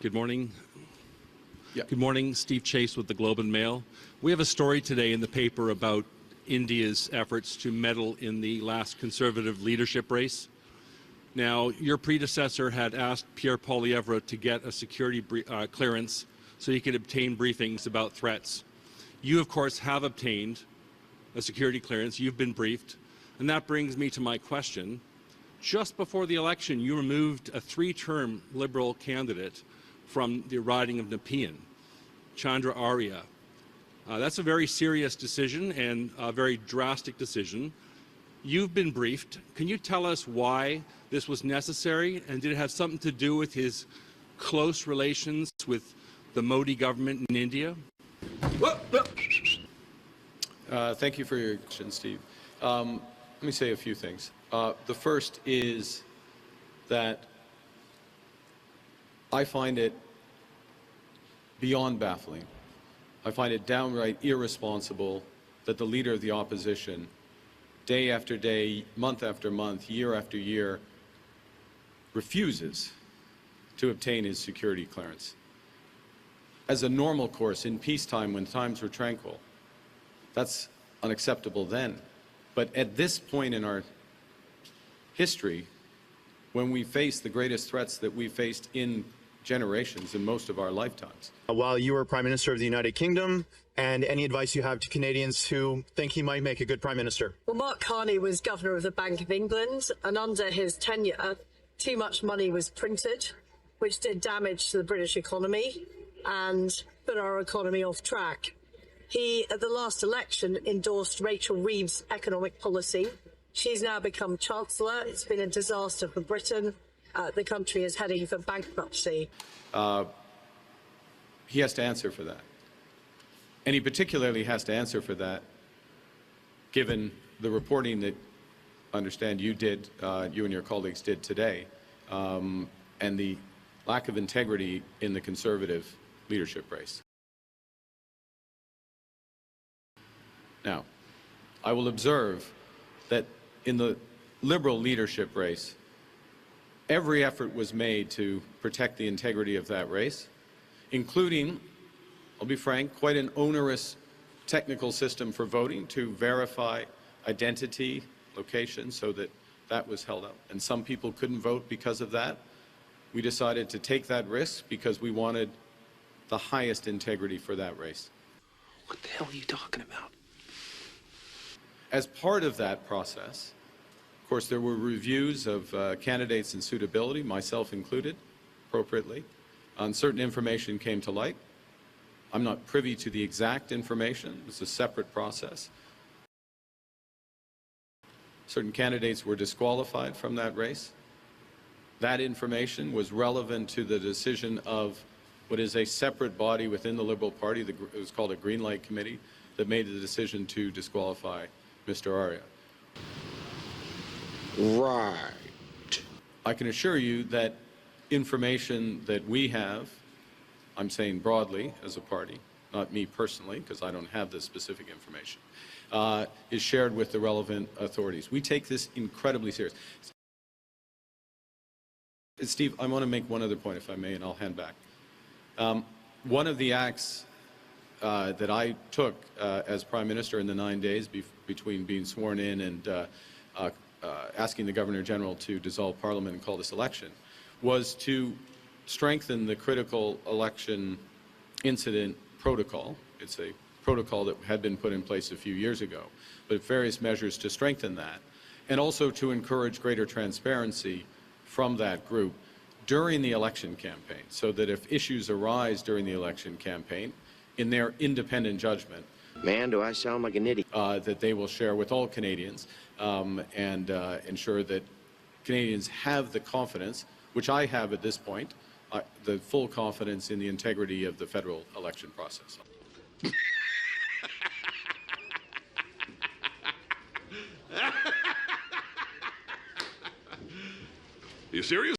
Good morning. Yeah. Good morning, Steve Chase with the Globe and Mail. We have a story today in the paper about India's efforts to meddle in the last Conservative leadership race. Now, your predecessor had asked Pierre Poilievre to get a security clearance so he could obtain briefings about threats. You, of course, have obtained a security clearance. You've been briefed. And that brings me to my question. Just before the election, you removed a three-term Liberal candidate from the riding of Nepean, Chandra Arya. That's a very serious decision and a very drastic decision. You've been briefed. Can you tell us why this was necessary, and did it have something to do with his close relations with the Modi government in India? Thank you for your question, Steve. Let me say a few things. The first is that I find it beyond baffling. I find it downright irresponsible that the leader of the opposition, day after day, month after month, year after year, refuses to obtain his security clearance. As a normal course in peacetime when times were tranquil, that's unacceptable then. But at this point in our history, when we face the greatest threats that we faced in generations in most of our lifetimes. While you were Prime Minister of the United Kingdom, and any advice you have to Canadians who think he might make a good Prime Minister? Well, Mark Carney was Governor of the Bank of England, and under his tenure, too much money was printed, which did damage to the British economy and put our economy off track. He, at the last election, endorsed Rachel Reeves' economic policy. She's now become Chancellor. It's been a disaster for Britain. The country is heading for bankruptcy. He has to answer for that. And he particularly has to answer for that, given the reporting that I understand you did, you and your colleagues did today, and the lack of integrity in the Conservative leadership race. Now, I will observe that in the Liberal leadership race, every effort was made to protect the integrity of that race, including, I'll be frank, quite an onerous technical system for voting to verify identity, location, so that that was held up. And some people couldn't vote because of that. We decided to take that risk because we wanted the highest integrity for that race. What the hell are you talking about? As part of that process, of course, there were reviews of candidates and suitability, myself included, appropriately. Certain information came to light. I'm not privy to the exact information. It's a separate process. Certain candidates were disqualified from that race. That information was relevant to the decision of what is a separate body within the Liberal Party. It was called a Green Light Committee that made the decision to disqualify Mr. Arya. Right. I can assure you that information that we have, I'm saying broadly as a party, not me personally, because I don't have the specific information, is shared with the relevant authorities. We take this incredibly serious. Steve, I want to make one other point, if I may, and I'll hand back. One of the acts that I took as Prime Minister in the 9 days between being sworn in and asking the Governor-General to dissolve Parliament and call this election was to strengthen the critical election incident protocol. It's a protocol that had been put in place a few years ago, but various measures to strengthen that, and also to encourage greater transparency from that group during the election campaign, so that if issues arise during the election campaign, in their independent judgment, Man, do I sound like an idiot. that they will share with all Canadians and ensure that Canadians have the confidence, which I have at this point, the full confidence in the integrity of the federal election process. You serious?